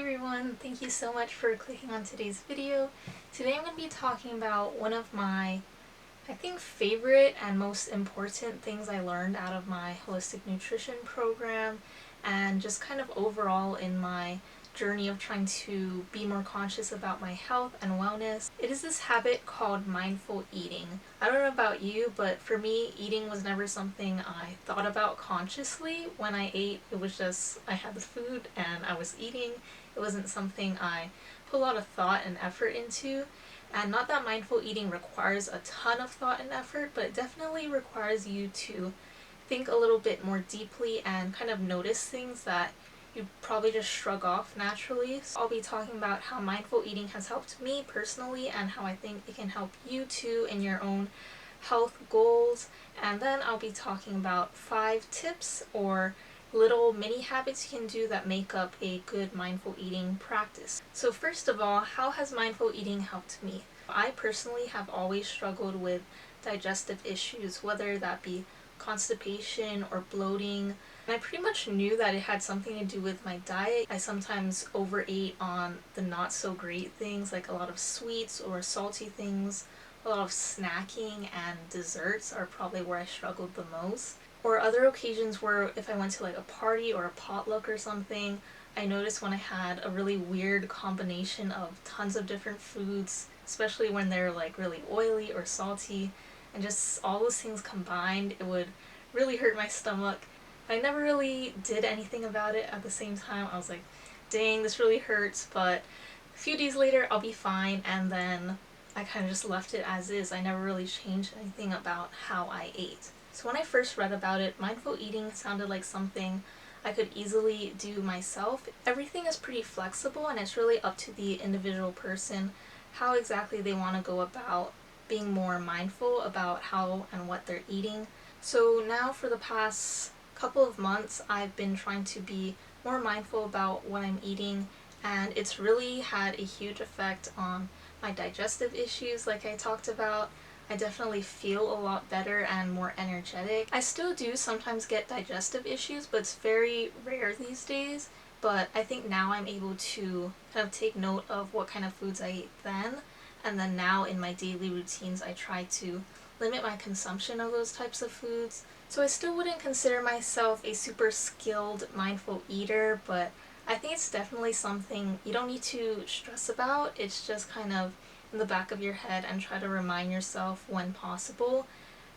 everyone, thank you so much for clicking on today's video. Today I'm going to be talking about one of my, I think, favorite and most important things I learned out of my holistic nutrition program and just kind of overall in my journey of trying to be more conscious about my health and wellness. It is this habit called mindful eating. I don't know about you, but for me, eating was never something I thought about consciously when I ate. It was just, I had the food and I was eating. It wasn't something I put a lot of thought and effort into. And not that mindful eating requires a ton of thought and effort, but it definitely requires you to think a little bit more deeply and kind of notice things that you probably just shrug off naturally. So I'll be talking about how mindful eating has helped me personally and how I think it can help you too in your own health goals. And then I'll be talking about 5 tips or little mini habits you can do that make up a good mindful eating practice. So first of all, how has mindful eating helped me? I personally have always struggled with digestive issues, whether that be constipation or bloating. And I pretty much knew that it had something to do with my diet. I sometimes overate on the not so great things, like a lot of sweets or salty things. A lot of snacking and desserts are probably where I struggled the most. Or other occasions where if I went to like a party or a potluck or something, I noticed when I had a really weird combination of tons of different foods, especially when they're like really oily or salty, and just all those things combined, it would really hurt my stomach. I never really did anything about it at the same time. I was like, dang, this really hurts, but a few days later I'll be fine, and then I kind of just left it as is. I never really changed anything about how I ate. So when I first read about it, mindful eating sounded like something I could easily do myself. Everything is pretty flexible and it's really up to the individual person how exactly they want to go about being more mindful about how and what they're eating. So now for the past couple of months I've been trying to be more mindful about what I'm eating, and it's really had a huge effect on my digestive issues like I talked about. I definitely feel a lot better and more energetic. I still do sometimes get digestive issues, but it's very rare these days. But I think now I'm able to kind of take note of what kind of foods I ate then, and then now in my daily routines I try to limit my consumption of those types of foods. So I still wouldn't consider myself a super skilled mindful eater, but I think it's definitely something you don't need to stress about. It's just kind of in the back of your head and try to remind yourself when possible.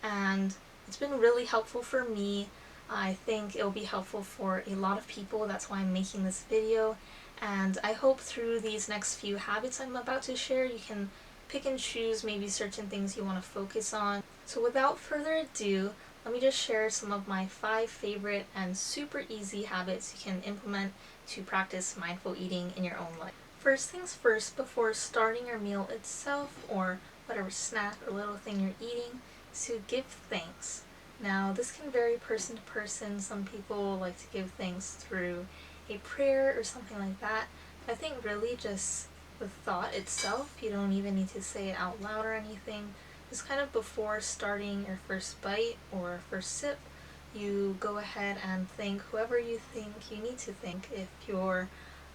And it's been really helpful for me. I think it'll be helpful for a lot of people. That's why I'm making this video. And I hope through these next few habits I'm about to share, you can pick and choose maybe certain things you want to focus on. So without further ado, let me just share some of my 5 favorite and super easy habits you can implement to practice mindful eating in your own life. First things first, before starting your meal itself or whatever snack or little thing you're eating, is to give thanks. Now, this can vary person to person. Some people like to give thanks through a prayer or something like that. I think really just the thought itself, you don't even need to say it out loud or anything. Just kind of before starting your first bite or first sip, you go ahead and thank whoever you think you need to thank. If you're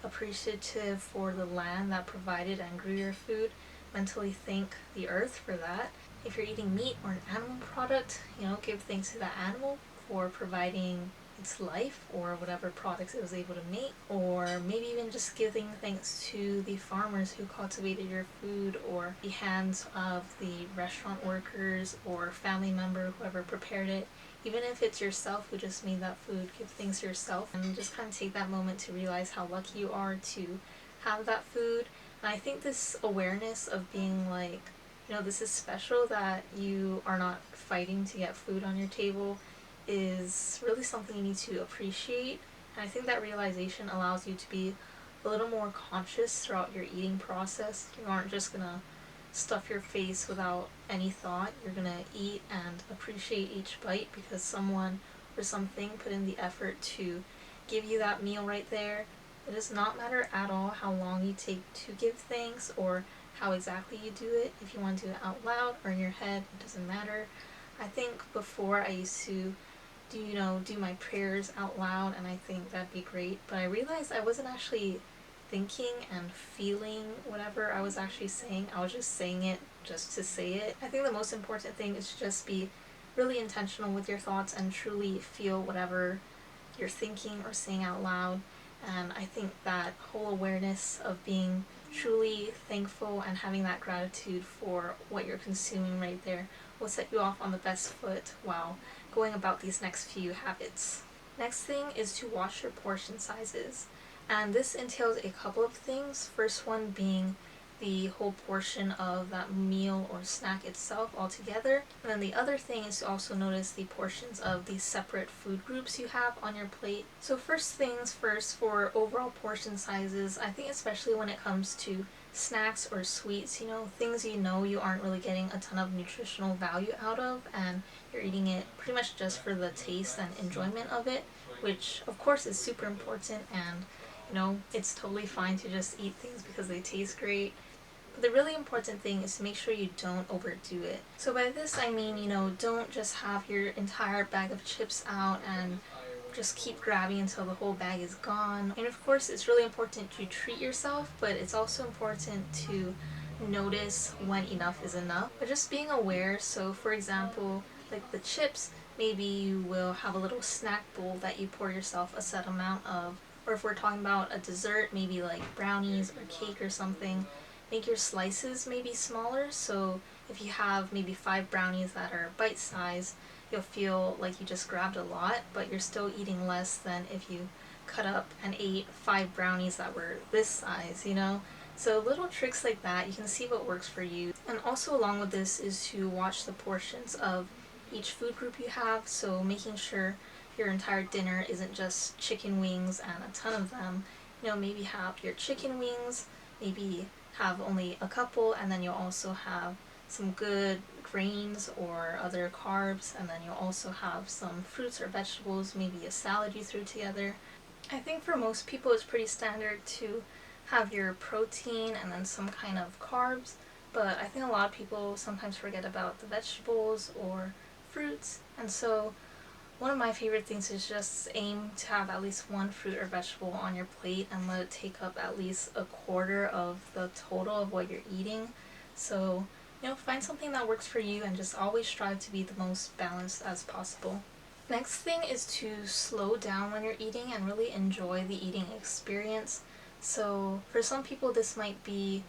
appreciative for the land that provided and grew your food, mentally thank the earth for that. If you're eating meat or an animal product, give thanks to that animal for providing its life or whatever products it was able to make, or maybe even just giving thanks to the farmers who cultivated your food, or the hands of the restaurant workers or family member, whoever prepared it. Even if it's yourself who just made that food, give thanks to yourself and just kind of take that moment to realize how lucky you are to have that food. And I think this awareness of being like, this is special that you are not fighting to get food on your table is really something you need to appreciate. And I think that realization allows you to be a little more conscious throughout your eating process. You aren't just gonna stuff your face without any thought. You're gonna eat and appreciate each bite because someone or something put in the effort to give you that meal right there. It does not matter at all how long you take to give thanks or how exactly you do it. If you want to do it out loud or in your head, it doesn't matter. I think before I used to do my prayers out loud, and I think that'd be great, but I realized I wasn't actually thinking and feeling whatever I was actually saying. I was just saying it just to say it. I think the most important thing is to just be really intentional with your thoughts and truly feel whatever you're thinking or saying out loud. And I think that whole awareness of being truly thankful and having that gratitude for what you're consuming right there will set you off on the best foot while going about these next few habits. Next thing is to watch your portion sizes. And this entails a couple of things. First one being the whole portion of that meal or snack itself altogether. And then the other thing is to also notice the portions of the separate food groups you have on your plate. So first things first, for overall portion sizes, I think especially when it comes to snacks or sweets, things you aren't really getting a ton of nutritional value out of, and you're eating it pretty much just for the taste and enjoyment of it, which of course is super important, and it's totally fine to just eat things because they taste great. But the really important thing is to make sure you don't overdo it. So by this I mean, don't just have your entire bag of chips out and just keep grabbing until the whole bag is gone. And of course it's really important to treat yourself, but it's also important to notice when enough is enough. But just being aware, so for example, like the chips, maybe you will have a little snack bowl that you pour yourself a set amount of. Or if we're talking about a dessert, maybe like brownies or cake or something, make your slices maybe smaller. So if you have maybe 5 brownies that are bite size, you'll feel like you just grabbed a lot, but you're still eating less than if you cut up and ate 5 brownies that were this size. So little tricks like that, you can see what works for you. And also along with this is to watch the portions of each food group you have, so making sure your entire dinner isn't just chicken wings and a ton of them. Maybe have your chicken wings, maybe have only a couple, and then you'll also have some good grains or other carbs, and then you'll also have some fruits or vegetables, maybe a salad you threw together. I think for most people it's pretty standard to have your protein and then some kind of carbs, but I think a lot of people sometimes forget about the vegetables or fruits, and so one of my favorite things is just aim to have at least one fruit or vegetable on your plate and let it take up at least a quarter of the total of what you're eating. So, find something that works for you and just always strive to be the most balanced as possible. Next thing is to slow down when you're eating and really enjoy the eating experience. So for some people this might be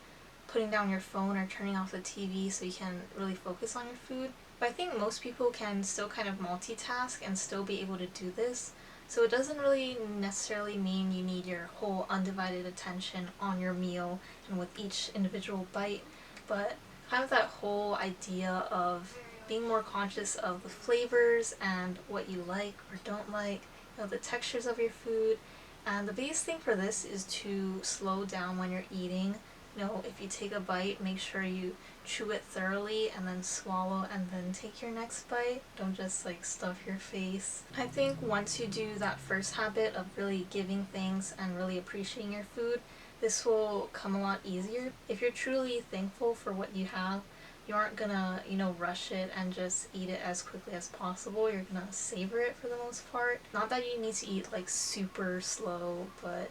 putting down your phone or turning off the TV so you can really focus on your food. But I think most people can still kind of multitask and still be able to do this. So it doesn't really necessarily mean you need your whole undivided attention on your meal and with each individual bite, but kind of that whole idea of being more conscious of the flavors and what you like or don't like, the textures of your food. And the biggest thing for this is to slow down when you're eating. If you take a bite, make sure you chew it thoroughly and then swallow and then take your next bite. Don't just stuff your face. I think once you do that first habit of really giving thanks and really appreciating your food, this will come a lot easier. If you're truly thankful for what you have, you aren't gonna, rush it and just eat it as quickly as possible. You're gonna savor it for the most part. Not that you need to eat super slow, but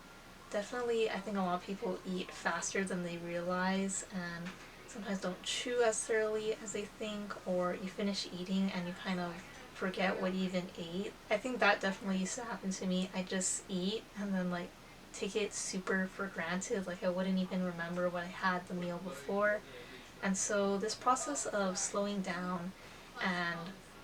definitely I think a lot of people eat faster than they realize and sometimes don't chew as thoroughly as they think, or you finish eating and you kind of forget what you even ate. I think that definitely used to happen to me. I just eat and then take it super for granted, I wouldn't even remember what I had the meal before. And so this process of slowing down and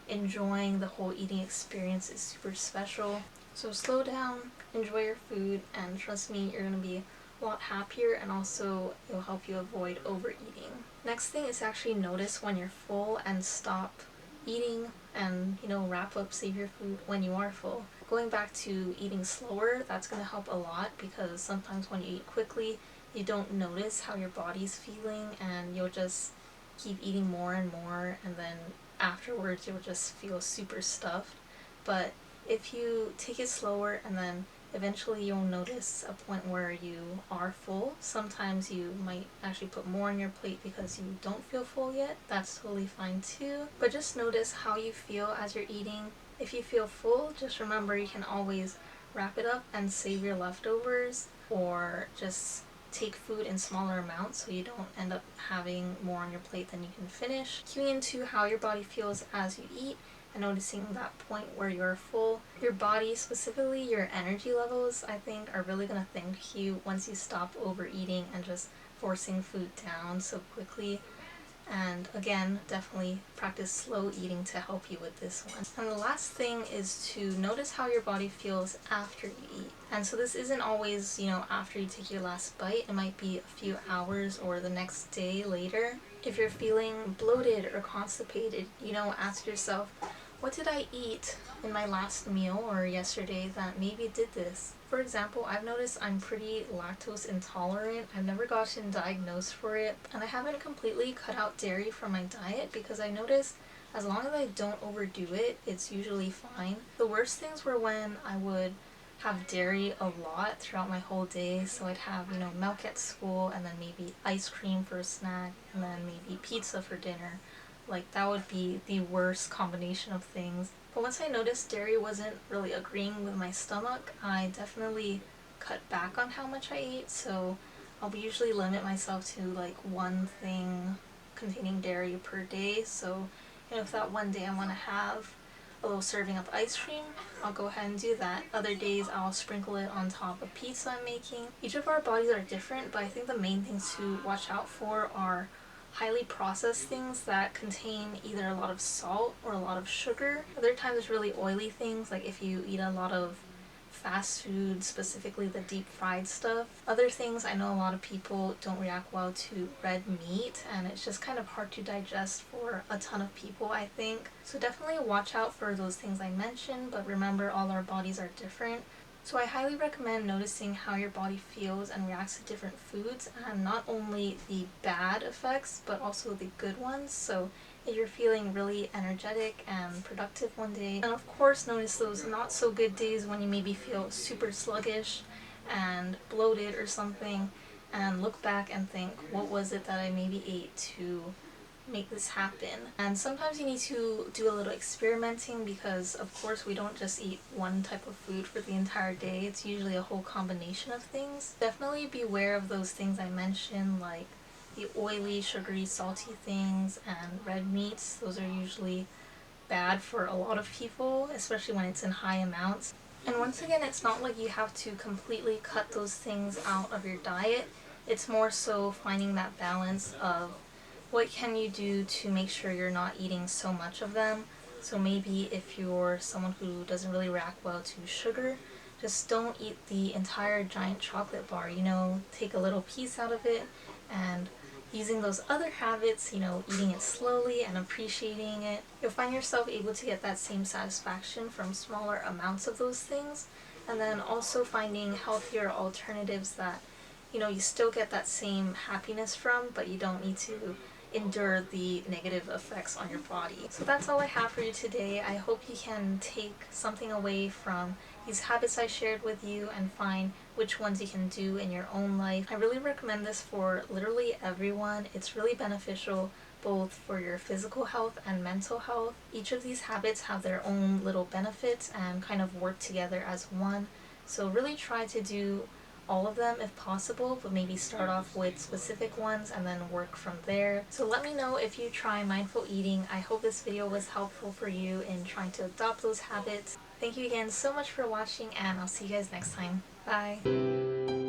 enjoying the whole eating experience is super special. So slow down, enjoy your food, and trust me, you're going to be a lot happier, and also it'll help you avoid overeating. Next thing is actually notice when you're full and stop eating and, wrap up, save your food when you are full. Going back to eating slower, that's going to help a lot, because sometimes when you eat quickly, you don't notice how your body's feeling and you'll just keep eating more and more, and then afterwards you'll just feel super stuffed. But if you take it slower and then eventually you'll notice a point where you are full. Sometimes you might actually put more on your plate because you don't feel full yet. That's totally fine too. But just notice how you feel as you're eating. If you feel full, just remember you can always wrap it up and save your leftovers. or just take food in smaller amounts so you don't end up having more on your plate than you can finish. Cueing into how your body feels as you eat and noticing that point where you're full. Your body, specifically your energy levels, I think are really going to thank you once you stop overeating and just forcing food down so quickly. And again, definitely practice slow eating to help you with this one. And the last thing is to notice how your body feels after you eat. And so this isn't always, after you take your last bite. It might be a few hours or the next day later. If you're feeling bloated or constipated, ask yourself, what did I eat in my last meal or yesterday that maybe did this? For example, I've noticed I'm pretty lactose intolerant. I've never gotten diagnosed for it, and I haven't completely cut out dairy from my diet because I noticed as long as I don't overdo it, it's usually fine. The worst things were when I would have dairy a lot throughout my whole day. So I'd have, milk at school, and then maybe ice cream for a snack, and then maybe pizza for dinner. Like, that would be the worst combination of things. But once I noticed dairy wasn't really agreeing with my stomach, I definitely cut back on how much I ate. So I'll usually limit myself to like one thing containing dairy per day. So, if that one day I want to have a little serving of ice cream, I'll go ahead and do that. Other days I'll sprinkle it on top of pizza I'm making. Each of our bodies are different, but I think the main things to watch out for are highly processed things that contain either a lot of salt or a lot of sugar. Other times it's really oily things, like if you eat a lot of fast food, specifically the deep fried stuff. Other things, I know a lot of people don't react well to red meat, and it's just kind of hard to digest for a ton of people, I think. So definitely watch out for those things I mentioned, but remember, all our bodies are different. So I highly recommend noticing how your body feels and reacts to different foods, and not only the bad effects, but also the good ones. So if you're feeling really energetic and productive one day, and of course notice those not so good days when you maybe feel super sluggish and bloated or something, and look back and think, what was it that I maybe ate to make this happen? And sometimes you need to do a little experimenting, because of course we don't just eat one type of food for the entire day. It's usually a whole combination of things. Definitely beware of those things I mentioned, like the oily, sugary, salty things and red meats. Those are usually bad for a lot of people, especially when it's in high amounts. And once again, it's not like you have to completely cut those things out of your diet. It's more so finding that balance of what can you do to make sure you're not eating so much of them. So maybe if you're someone who doesn't really react well to sugar, just don't eat the entire giant chocolate bar, take a little piece out of it, and using those other habits, eating it slowly and appreciating it, you'll find yourself able to get that same satisfaction from smaller amounts of those things. And then also finding healthier alternatives that, you still get that same happiness from, but you don't need to endure the negative effects on your body. So that's all I have for you today. I hope you can take something away from these habits I shared with you and find which ones you can do in your own life. I really recommend this for literally everyone. It's really beneficial both for your physical health and mental health. Each of these habits have their own little benefits and kind of work together as one. So really try to do all of them if possible, but maybe start off with specific ones and then work from there. So let me know if you try mindful eating. I hope this video was helpful for you in trying to adopt those habits. Thank you again so much for watching, and I'll see you guys next time. Bye!